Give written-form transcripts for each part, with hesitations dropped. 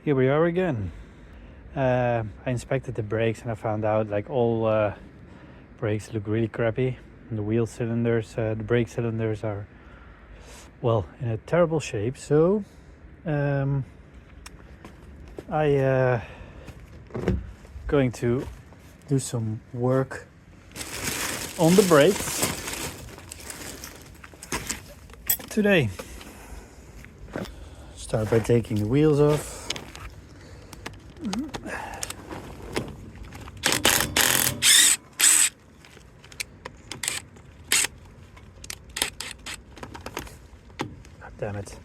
Here we are again. I inspected the brakes and I found out like all brakes look really crappy. And the wheel cylinders, the brake cylinders are, well, in a terrible shape. So I going to do some work on the brakes today. Start by taking the wheels off. God damn it.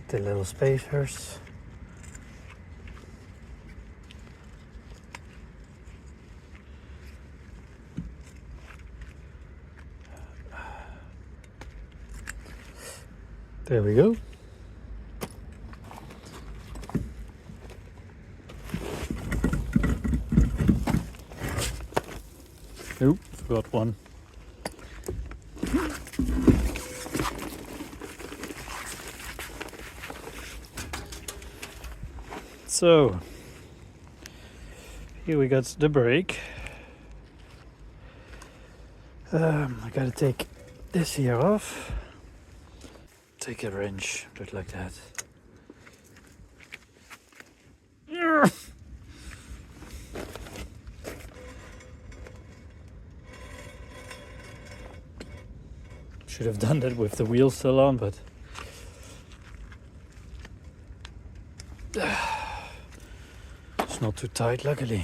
The little spacers. There we go. Nope, forgot one. So here we got the brake. I gotta take this here off. Take a wrench, do it like that. Should have done that with the wheel still on, but it's not too tight, luckily.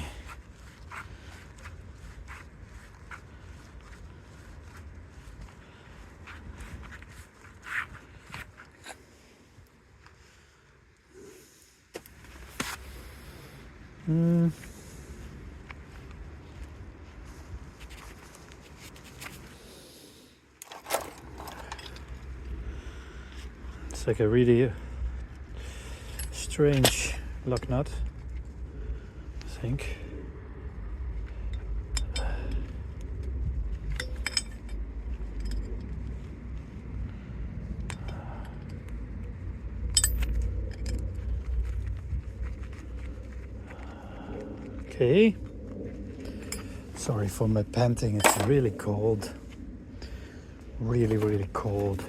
It's like a really strange lock nut, I think. Okay. Sorry for my panting, it's really cold. Really, really cold.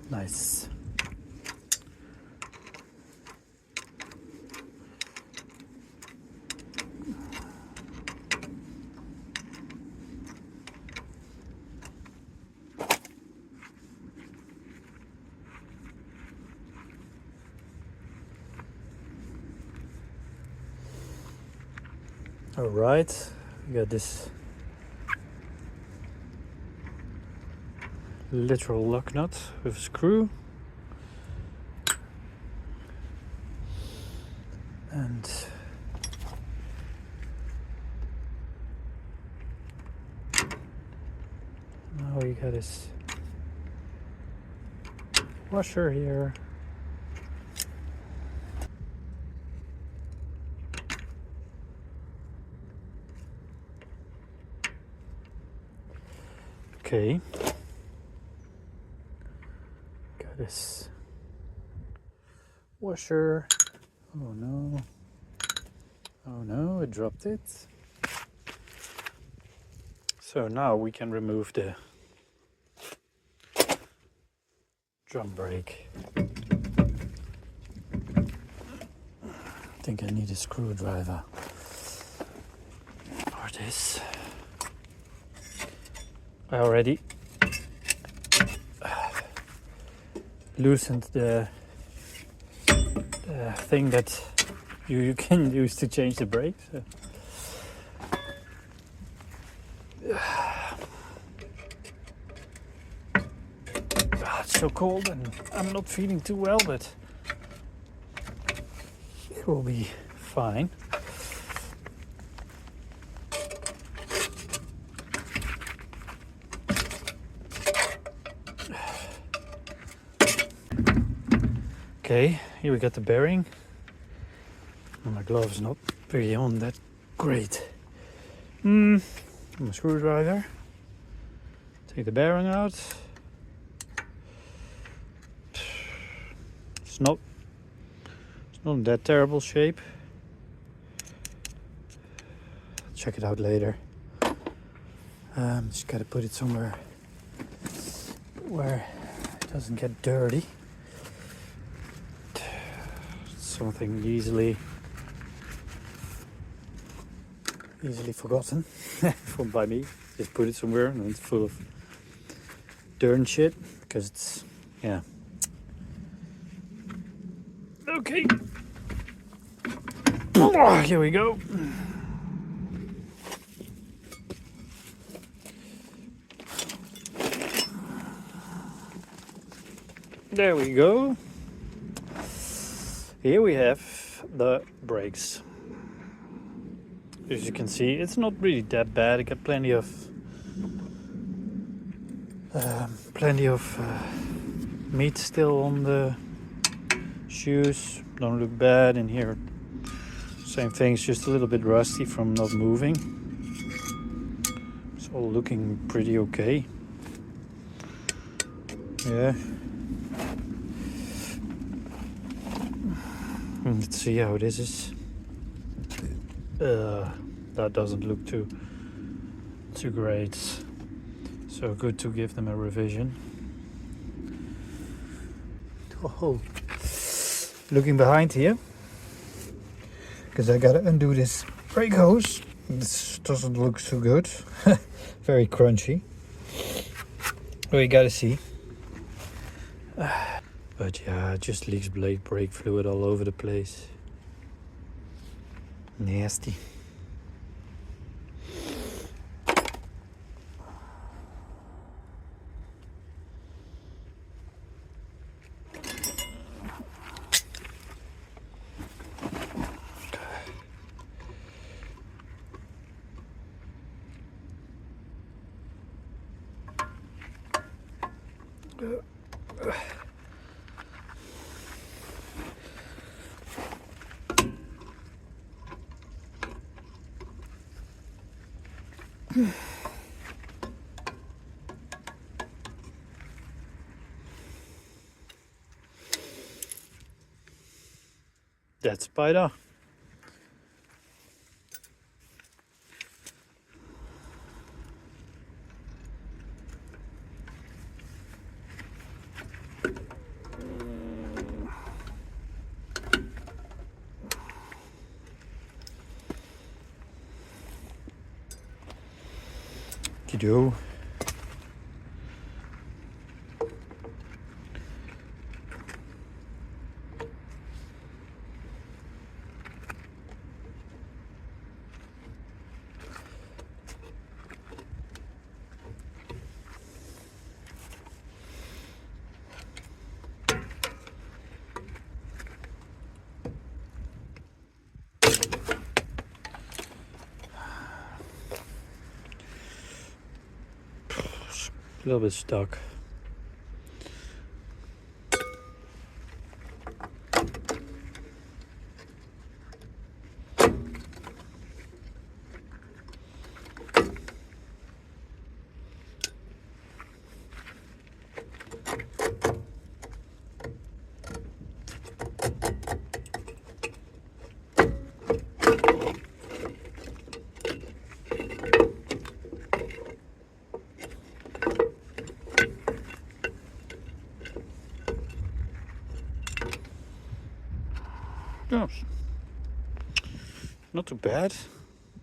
Nice. All right, we got this literal lock nut with a screw. And now we got this washer here. Okay. Got this washer Oh no. Oh no, it dropped it. So now we can remove the drum brake. I think I need a screwdriver. Or this. I already loosened the thing that you can use to change the brakes. So. It's so cold and I'm not feeling too well, but it will be fine. Okay, here we got the bearing. My glove's not really on that great. My screwdriver. Take the bearing out. It's not in that terrible shape. Check it out later. Just gotta put it somewhere where it doesn't get dirty. Something easily forgotten by me. Just put it somewhere and it's full of dirt and shit because it's, yeah. Okay. Here we go. There we go. Here we have the brakes. As you can see, it's not really that bad. I got plenty of meat still on the shoes. Don't look bad in here. Same thing, it's just a little bit rusty from not moving. It's all looking pretty okay. Yeah. Let's see how this is. That doesn't look too great. So good to give them a revision. Oh, looking behind here, because I gotta undo this brake hose. This doesn't look too good. Very crunchy. Well, you gotta see. But yeah, it just leaks brake fluid all over the place. Nasty. That's Spider. You do. A little bit stuck. Yeah, not too bad.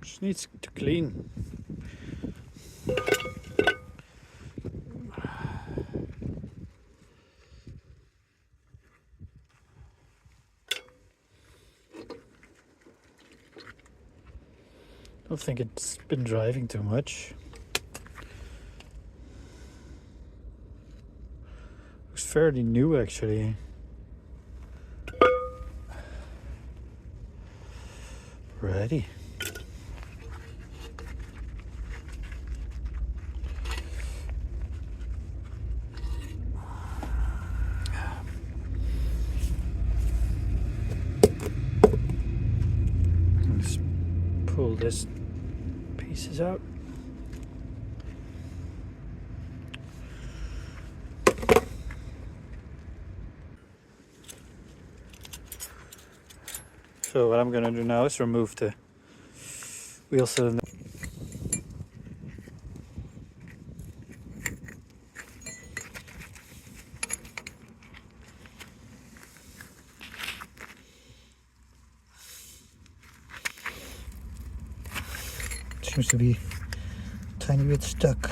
Just needs to clean. I don't think it's been driving too much. Looks fairly new actually. Ready. Let's pull this pieces out. So what I'm gonna do now is remove the wheel cylinder. Seems to be a tiny bit stuck.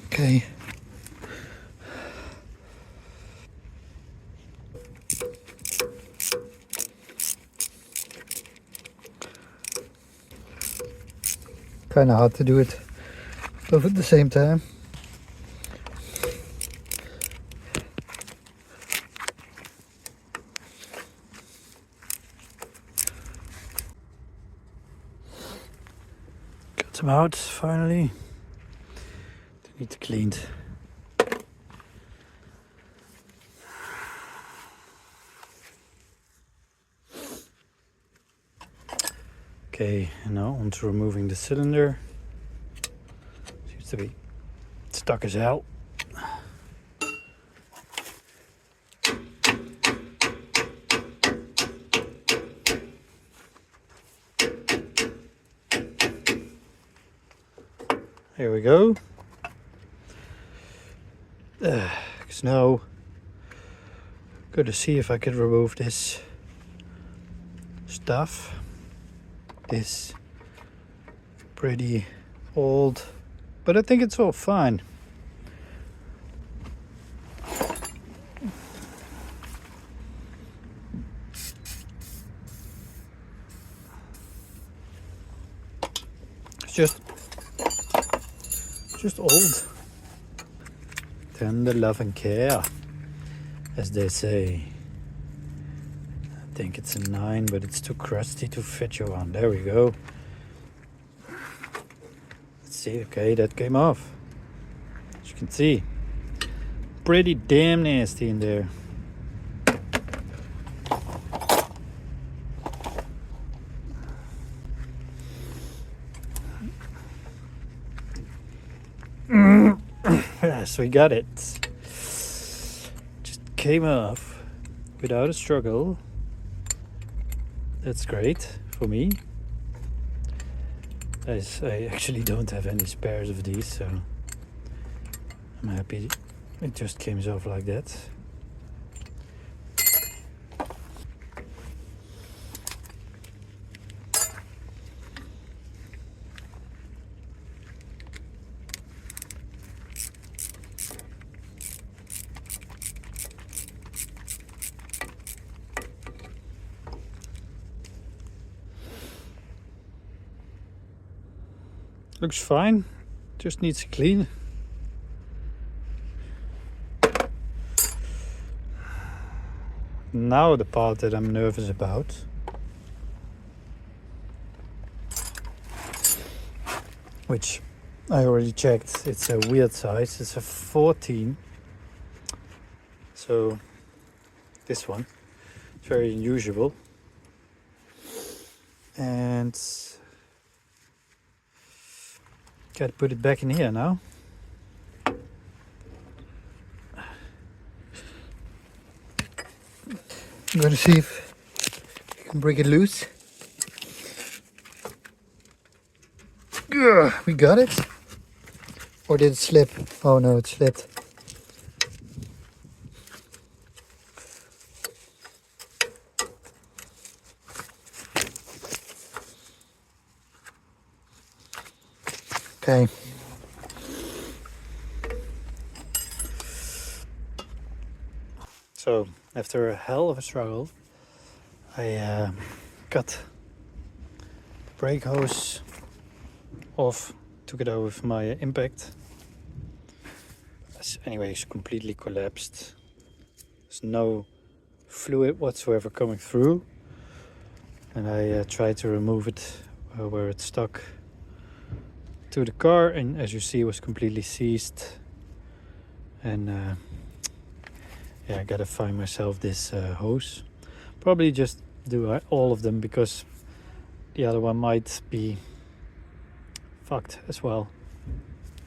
Okay. Kind of hard to do it both at the same time. Got them out finally. They need cleaned. Okay, and now on to removing the cylinder. Seems to be stuck as hell. Here we go. Because now I'm going to see if I can remove this stuff. This pretty old, but I think it's all fine. It's just old. Tender love and care, as they say. I think it's a 9, but it's too crusty to fit you on. There we go. Let's see. Okay, that came off. As you can see, pretty damn nasty in there. Yes, we got it. Just came off without a struggle. That's great for me, as I actually don't have any spares of these, so I'm happy it just came off like that. Looks fine, just needs to clean. Now the part that I'm nervous about. Which I already checked, it's a weird size, it's a 14. So this one, it's very unusual. And gotta put it back in here now. I'm gonna see if I can break it loose. Ugh, we got it. Or did it slip? Oh no, it slipped. Okay. So after a hell of a struggle, I got the brake hose off, took it out with my impact. Anyway, it's completely collapsed. There's no fluid whatsoever coming through, and I tried to remove it where it's stuck to the car, and as you see, it was completely seized. And yeah, I gotta find myself this hose. Probably just do all of them, because the other one might be fucked as well.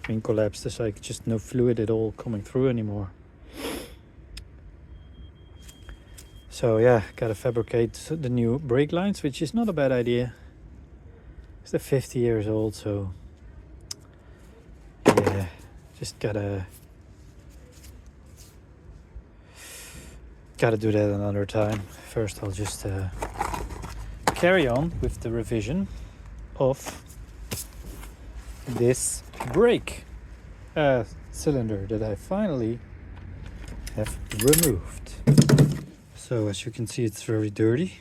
I mean, collapsed. There's like just no fluid at all coming through anymore. So yeah, gotta fabricate the new brake lines, which is not a bad idea. They're 50 years old, so yeah, just gotta do that another time. First, I'll just carry on with the revision of this brake cylinder that I finally have removed. So as you can see, it's very dirty.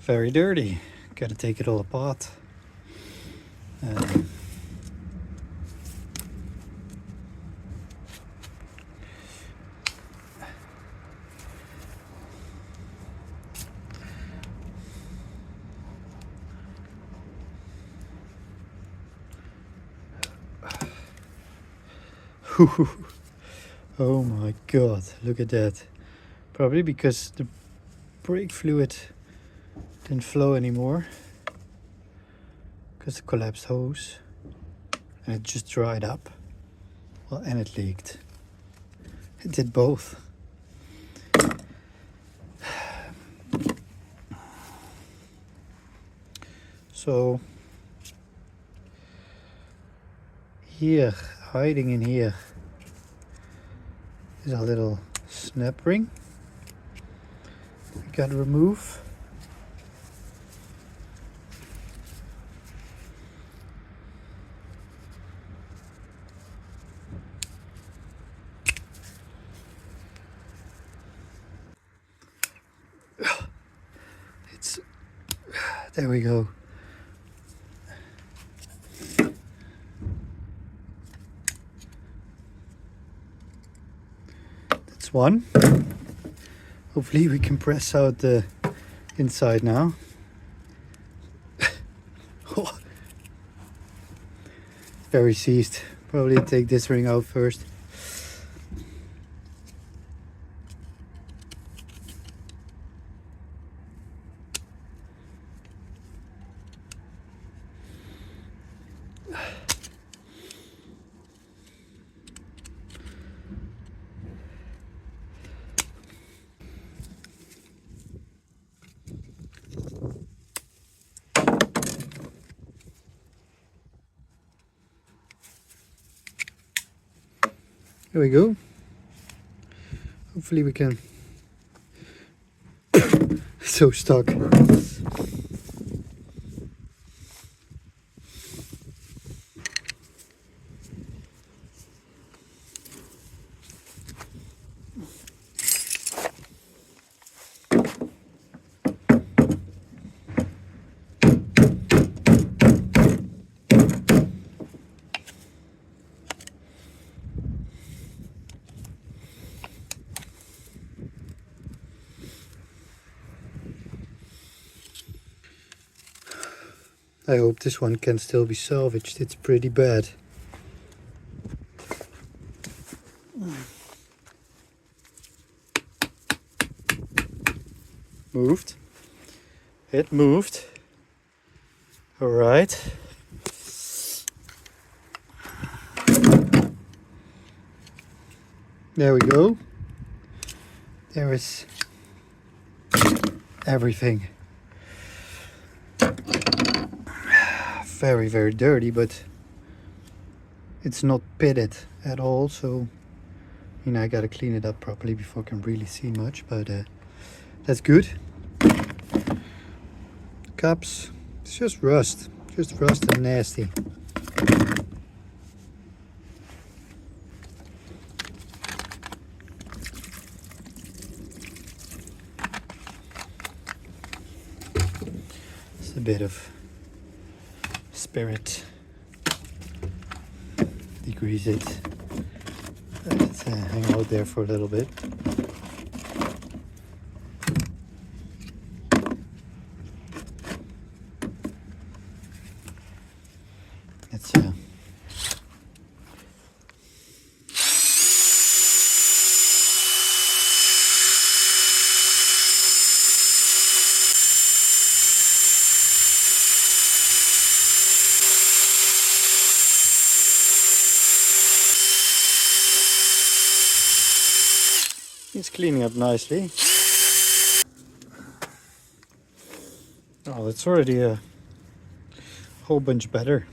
Very dirty. Gotta take it all apart. Oh my god, look at that. Probably because the brake fluid didn't flow anymore, because the collapsed hose, and it just dried up. Well, and it leaked. It did both. So here, hiding in here, is a little snap ring. We gotta remove. There we go. That's one. Hopefully we can press out the inside now. Very seized. Probably take this ring out first. There we go. Hopefully we can. So stuck. I hope this one can still be salvaged. It's pretty bad. Moved. It moved. All right. There we go. There is everything. Very, very dirty, but it's not pitted at all, so you know, I gotta clean it up properly before I can really see much, but that's good. Cups, it's just rust and nasty. It's a bit of spirit. Degrease it. Let it hang out there for a little bit. It's it's cleaning up nicely. Oh, that's already a whole bunch better.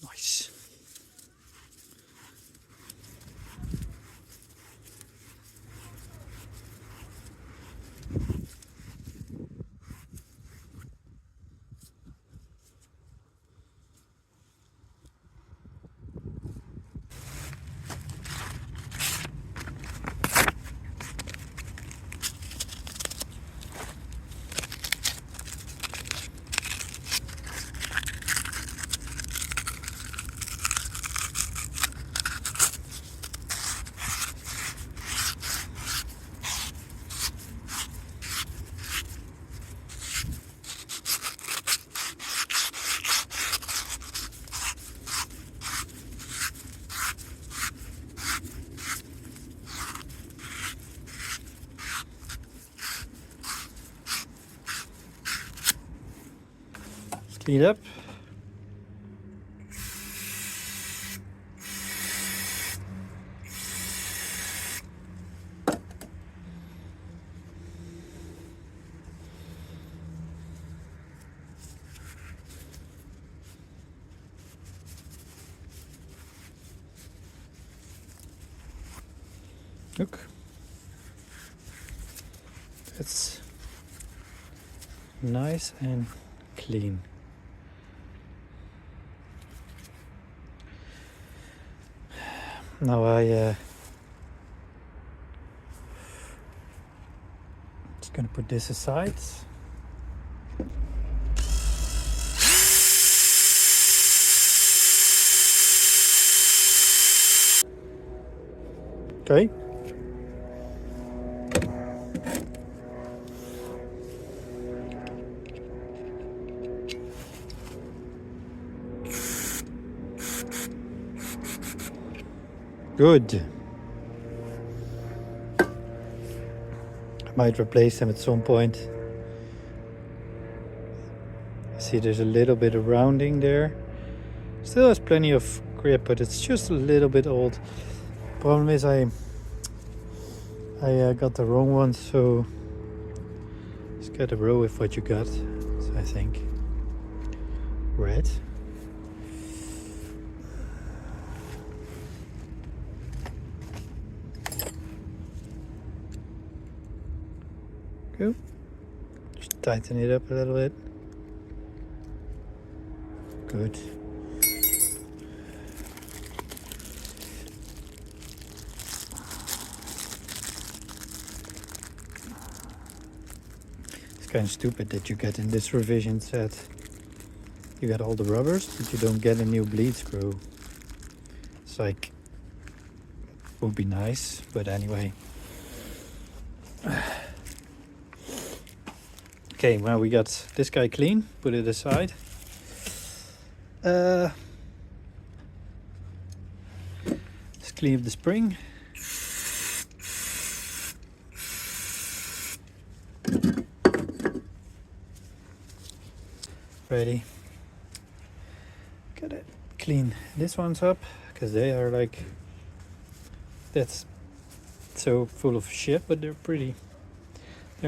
Nice. Clean up. Look, that's nice and clean. Now just gonna put this aside. Okay. Good. I might replace them at some point. See, there's a little bit of rounding there. Still has plenty of grip, but it's just a little bit old. Problem is I got the wrong one, so just get a row with what you got. So I think red. Good. Just tighten it up a little bit. Good. It's kind of stupid that you get in this revision set, you got all the rubbers, but you don't get a new bleed screw. It's like, would be nice, but anyway. Okay, well, we got this guy clean, put it aside. Let's clean up the spring. ready. Gotta clean this one's up because they are like, that's so full of shit, but they're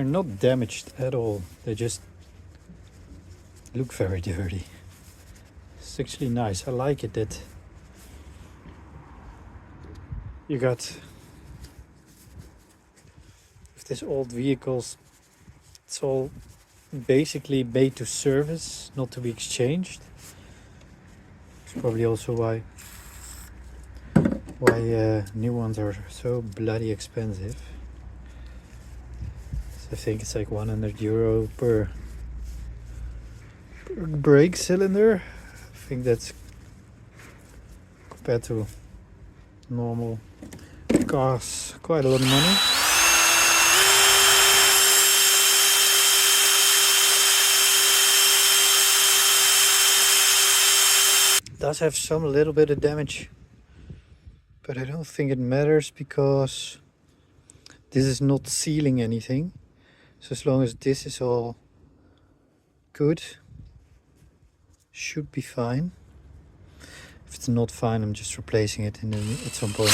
not damaged at all. They just look very dirty. It's actually nice. I like it that you got with these old vehicles, it's all basically made to service, not to be exchanged. It's probably also why new ones are so bloody expensive. So I think it's like €100 per brake cylinder. I think that's compared to normal cars quite a lot of money. It does have some little bit of damage, but I don't think it matters because this is not sealing anything. So as long as this is all good, should be fine. If it's not fine, I'm just replacing it at some point.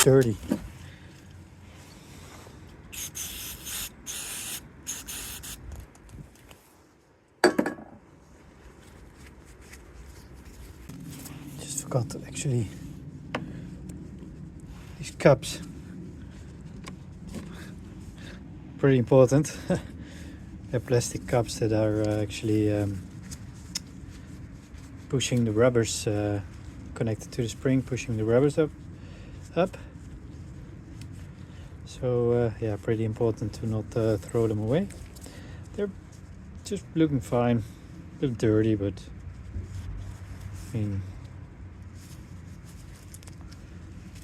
Dirty. Just forgot to actually, these cups, pretty important. They're plastic cups that are actually pushing the rubbers, connected to the spring, pushing the rubbers up. So yeah, pretty important to not throw them away. They're just looking fine, a bit dirty, but I mean,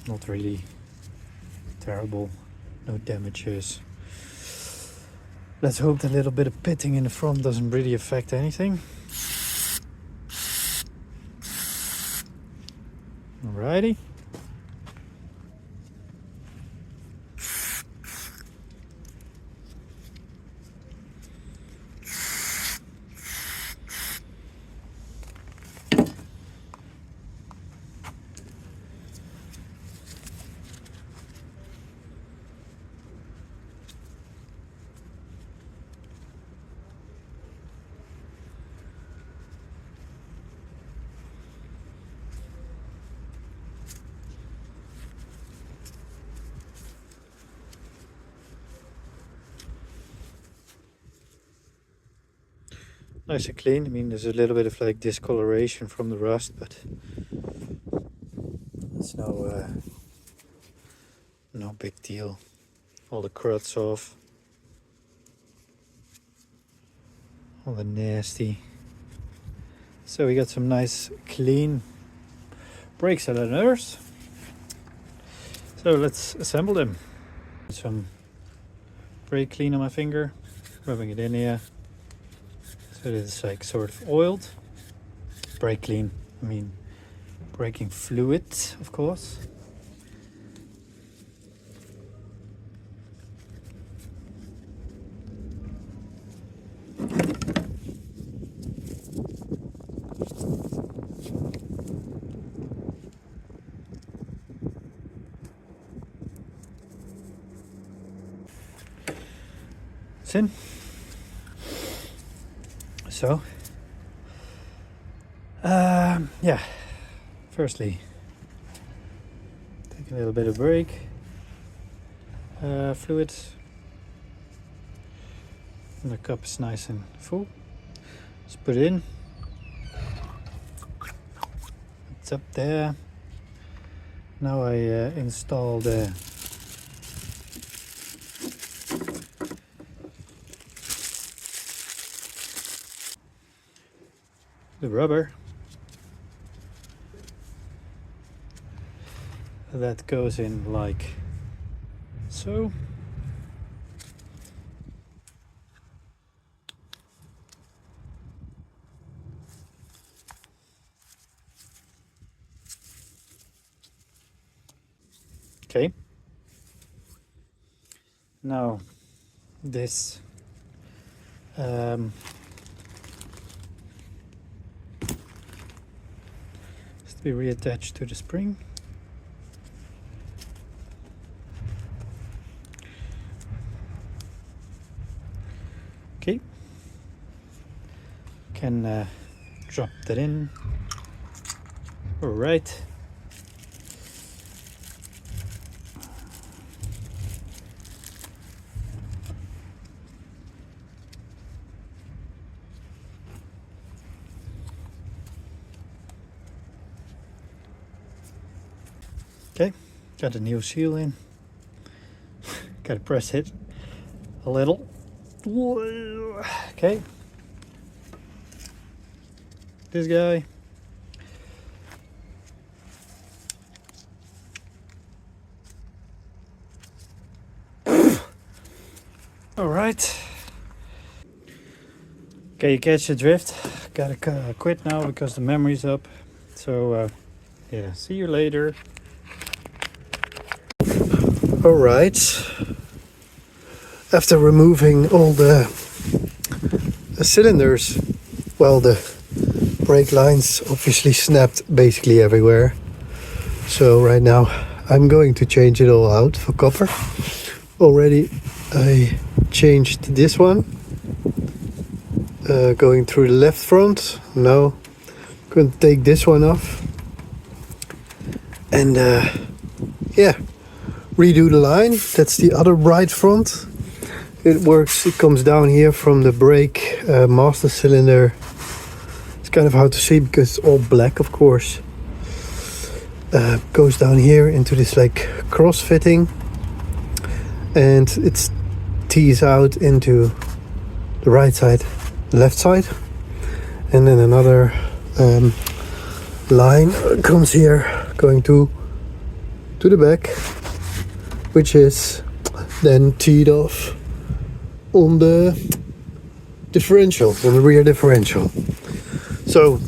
not really terrible, no damages. Let's hope that a little bit of pitting in the front doesn't really affect anything. Alrighty. Nice and clean. I mean, there's a little bit of like discoloration from the rust, but it's no big deal. All the cruds off, all the nasty. So we got some nice clean brake cylinders. So let's assemble them. Some brake clean on my finger, rubbing it in here. So it's like sort of oiled. Brake clean, I mean braking fluid, of course. It's in. So, yeah, firstly, take a little bit of brake fluid, and the cup is nice and full. Just put it in. It's up there. Now I install the rubber that goes in like so. Okay. Now this has to be reattached to the spring. Okay, can drop that in. All right. Okay, got a new seal in. Gotta press it a little. Okay. This guy. All right. Okay, you catch the drift. Gotta quit now because the memory's up. So yeah, see you later. All right. After removing all the cylinders, well, the brake lines obviously snapped basically everywhere. So right now I'm going to change it all out for copper. Already I changed this one, going through the left front. Now I'm going to take this one off and yeah, redo the line. That's the other right front. It works, it comes down here from the brake master cylinder. It's kind of hard to see because it's all black, of course. Goes down here into this like cross fitting, and it tees out into the right side, left side, and then another line comes here going to the back, which is then teed off on the differential, on the rear differential. So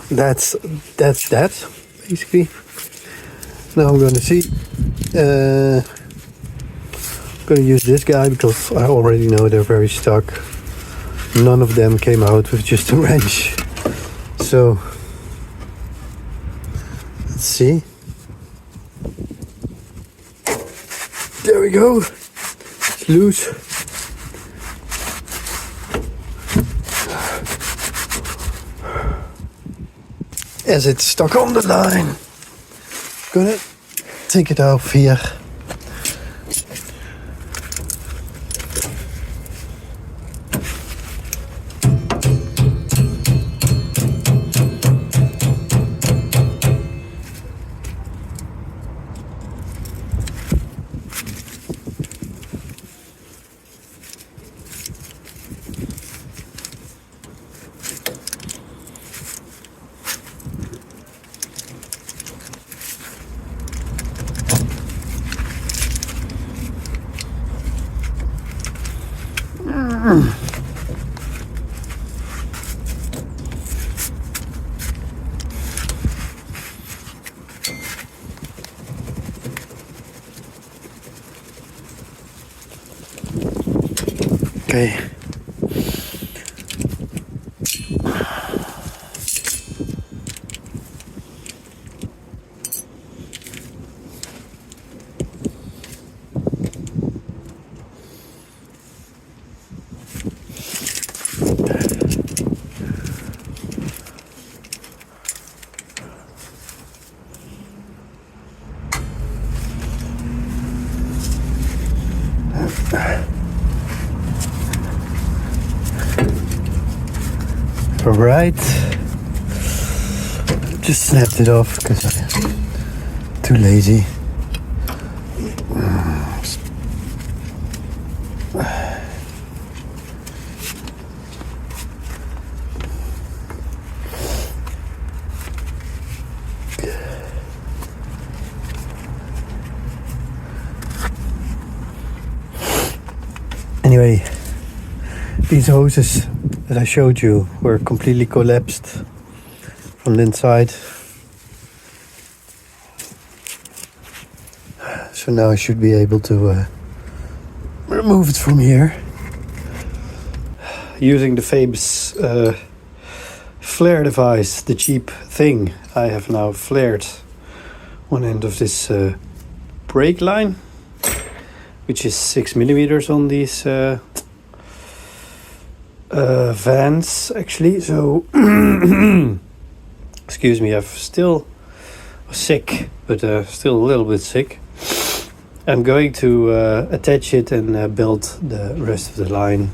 that's that basically. Now I'm going to see. I'm going to use this guy because I already know they're very stuck. None of them came out with just a wrench. So let's see. There we go. It's loose. As it's stuck on the line, gonna take it off here. Okay. Alright, just snapped it off because I'm too lazy. Anyway, these hoses that I showed you were completely collapsed from the inside. So now I should be able to remove it from here. Using the famous flare device, the cheap thing, I have now flared one end of this brake line, which is 6mm on these vans actually. So excuse me, I'm still sick, but still a little bit sick. I'm going to attach it and build the rest of the line.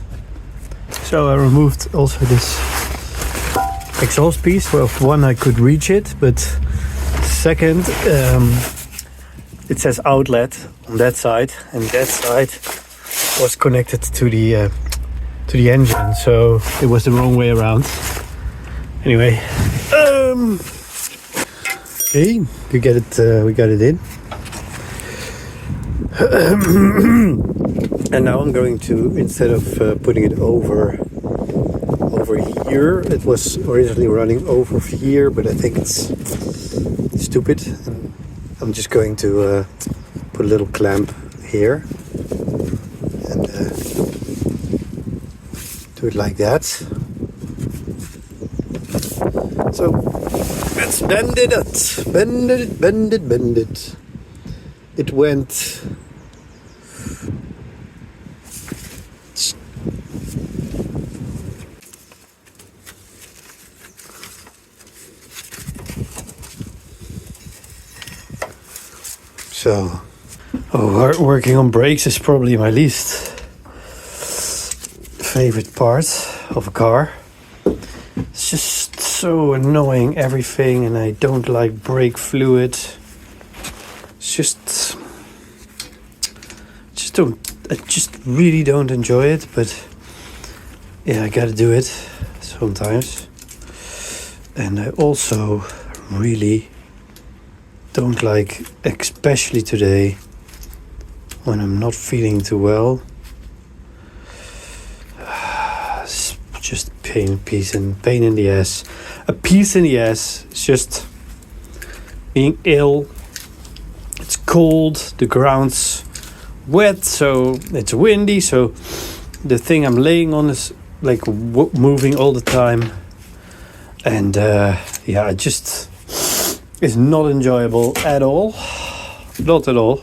So I removed also this exhaust piece. Well, one, I could reach it, but second, it says outlet on that side, and that side was connected to the engine, so it was the wrong way around. Anyway, okay, we got it in. And now I'm going to, instead of putting it over here, it was originally running over here, but I think it's stupid. And I'm just going to put a little clamp here and do it like that. So let's bend it. It went. So, working on brakes is probably my least favorite part of a car. It's just so annoying, everything, and I don't like brake fluid. It's just I just really don't enjoy it, but yeah, I gotta do it sometimes. And I also really don't like, especially today when I'm not feeling too well. It's just pain in the ass. A piece in the ass. It's just being ill. It's cold. The ground's wet, so it's windy. So the thing I'm laying on is like moving all the time, and yeah, it just is not enjoyable at all. Not at all.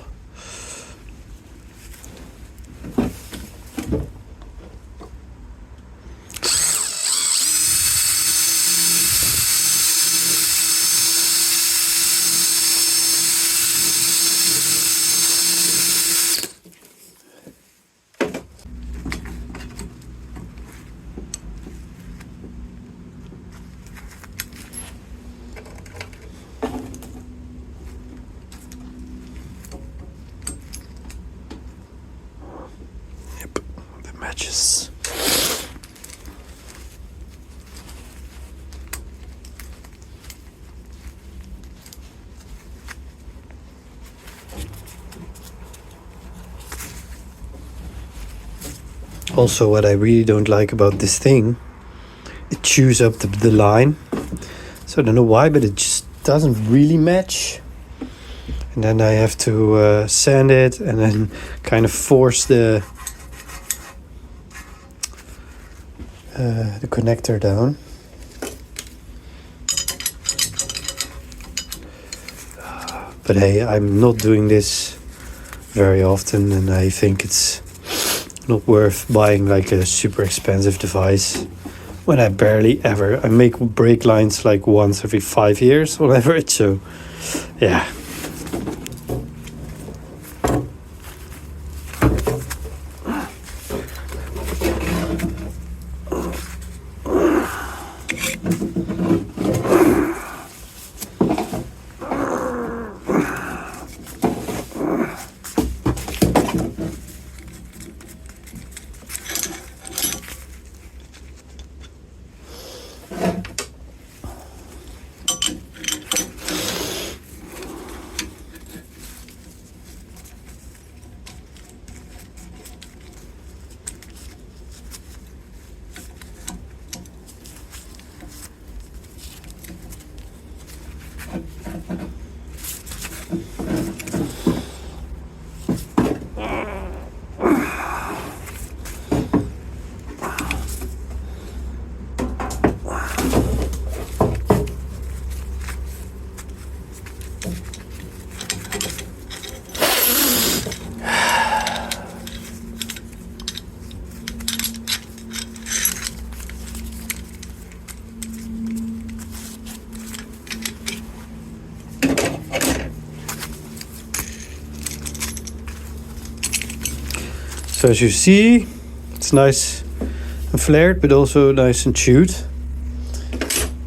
Matches. Also, what I really don't like about this thing, it chews up the line. So I don't know why, but it just doesn't really match. And then I have to sand it and then kind of force the connector down. But hey, I'm not doing this very often, and I think it's not worth buying like a super expensive device when I barely ever. I make brake lines like once every 5 years, whatever. So yeah. So as you see, it's nice and flared, but also nice and chewed.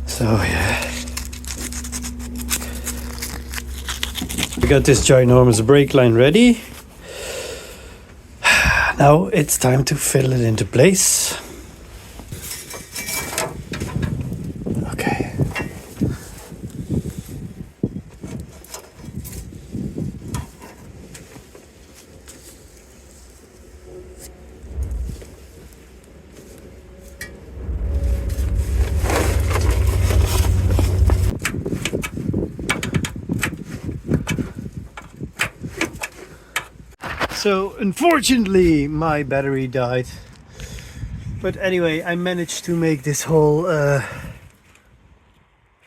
So yeah. We got this ginormous brake line ready. Now it's time to fill it into place. Okay. So unfortunately my battery died, but anyway I managed to make this whole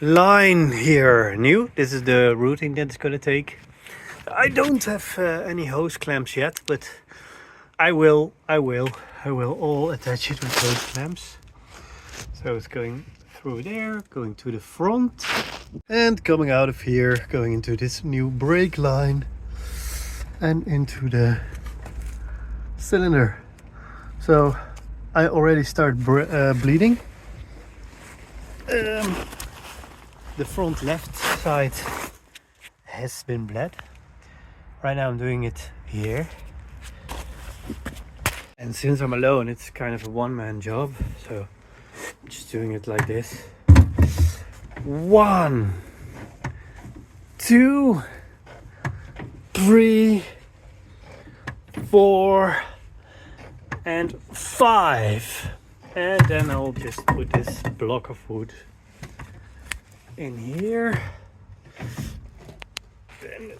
line here new. This is the routing that it's gonna take. I don't have any hose clamps yet, but I will all attach it with hose clamps. So it's going through there, going to the front, and coming out of here, going into this new brake line and into the cylinder. So I already started bleeding. The front left side has been bled. Right now I'm doing it here. And since I'm alone, it's kind of a one-man job. So I'm just doing it like this. 1, 2, 3, 4, and 5. And then I'll just put this block of wood in here. Then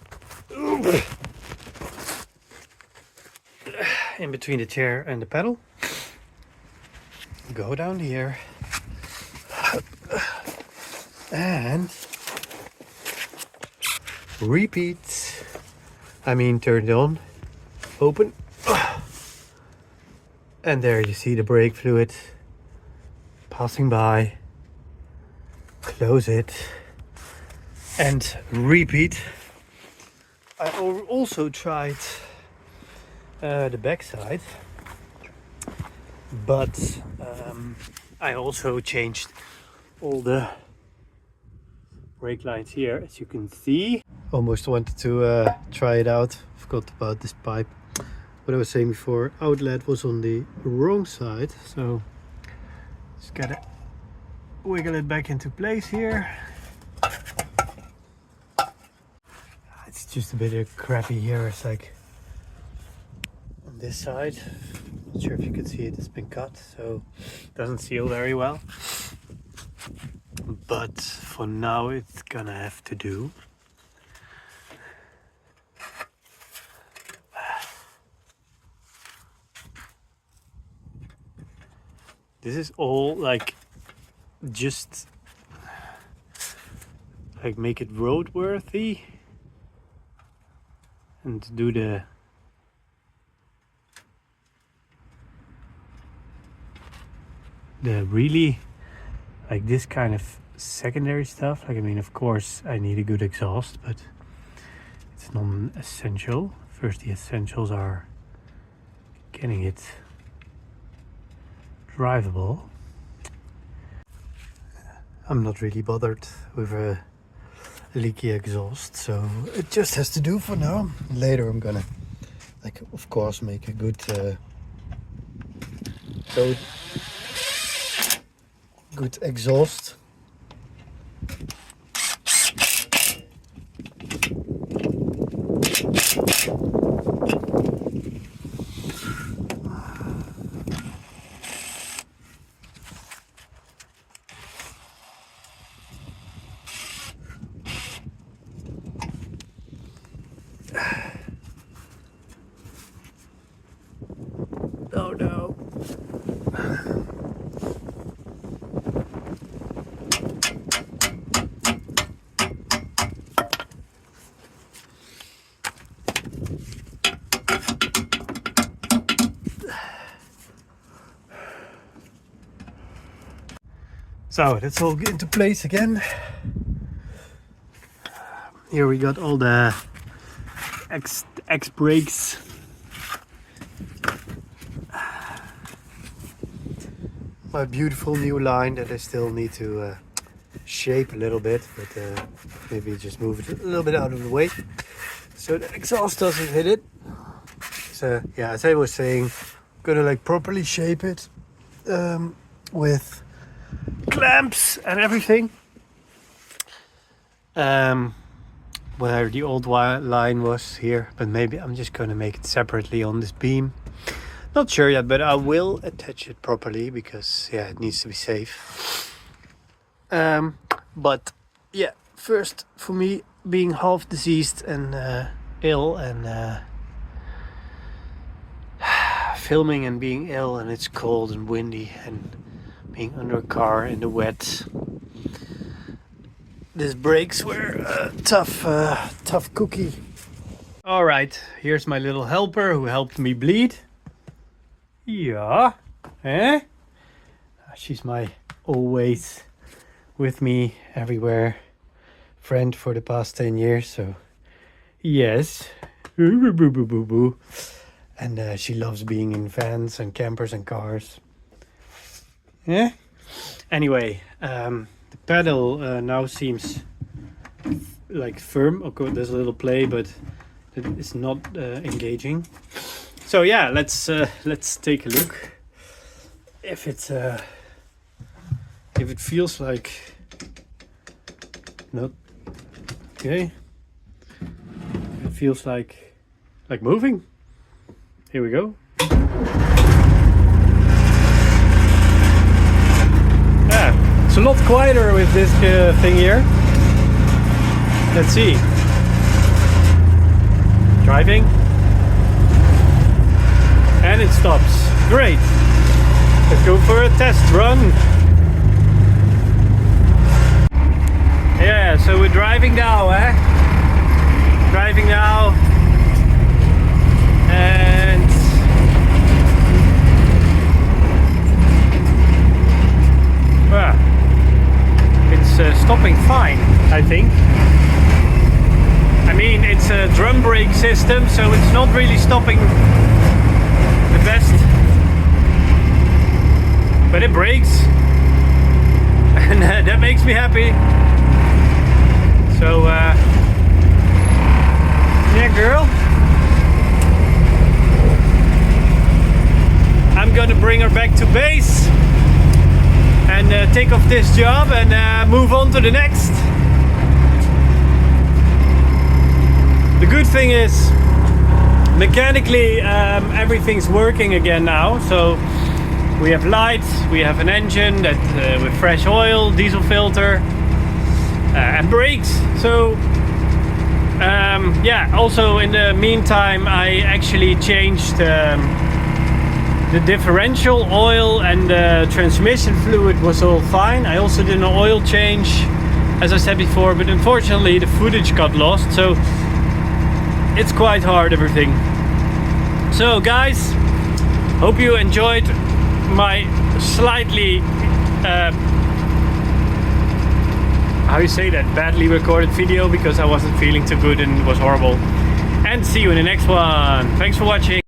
in between the chair and the pedal. Go down here. And repeat. I mean, turn it on. Open. And there you see the brake fluid passing by. Close it. And repeat. I also tried the back side, but I also changed all the brake lines here, as you can see. Almost wanted to try it out. Forgot about this pipe. What I was saying before, outlet was on the wrong side, so just gotta wiggle it back into place here. It's just a bit crappy here. It's like on this side. Not sure if you can see it. It's been cut, so it doesn't seal very well. But for now, it's gonna have to do. This is all like just like make it roadworthy. And to do the really like this kind of secondary stuff. Like, I mean, of course I need a good exhaust, but it's non-essential. First, the essentials are getting it drivable. I'm not really bothered with a leaky exhaust, so it just has to do for now. Later I'm gonna, like, of course, make a good good exhaust. Oh no. So that's all into place again. Here we got all the X brakes my beautiful new line that I still need to shape a little bit, but maybe just move it a little bit out of the way so the exhaust doesn't hit it. So yeah, as I was saying, I'm gonna like properly shape it with clamps and everything. Where the old line was here, but maybe I'm just gonna make it separately on this beam. Not sure yet, but I will attach it properly because yeah, it needs to be safe. But yeah, first for me, being half diseased and ill and filming and being ill, and it's cold and windy and being under a car in the wet. These brakes were a tough cookie. All right, here's my little helper who helped me bleed. Yeah, eh? She's my always with me everywhere friend for the past 10 years, so yes. And she loves being in vans and campers and cars. Yeah. Anyway, the pedal now seems like firm. Okay, there's a little play, but it's not engaging. So yeah, let's take a look if it feels like not okay. If it feels like moving. Here we go. Yeah, it's a lot quieter with this thing here. Let's see. Driving. And it stops. Great. Let's go for a test run. Yeah, so we're driving now, eh? Driving now. And it's stopping fine, I think. I mean, it's a drum brake system, so it's not really stopping the best, but it brakes, and that makes me happy. So yeah, girl, I'm gonna bring her back to base and take off this job and move on to the next. The good thing is, mechanically everything's working again now. So we have lights, we have an engine that with fresh oil, diesel filter, and brakes. So yeah, also in the meantime I actually changed the differential oil, and the transmission fluid was all fine. I also did an oil change, as I said before, but unfortunately the footage got lost, so it's quite hard, everything. So guys, hope you enjoyed my slightly how you say that, badly recorded video, because I wasn't feeling too good and it was horrible. And see you in the next one. Thanks for watching.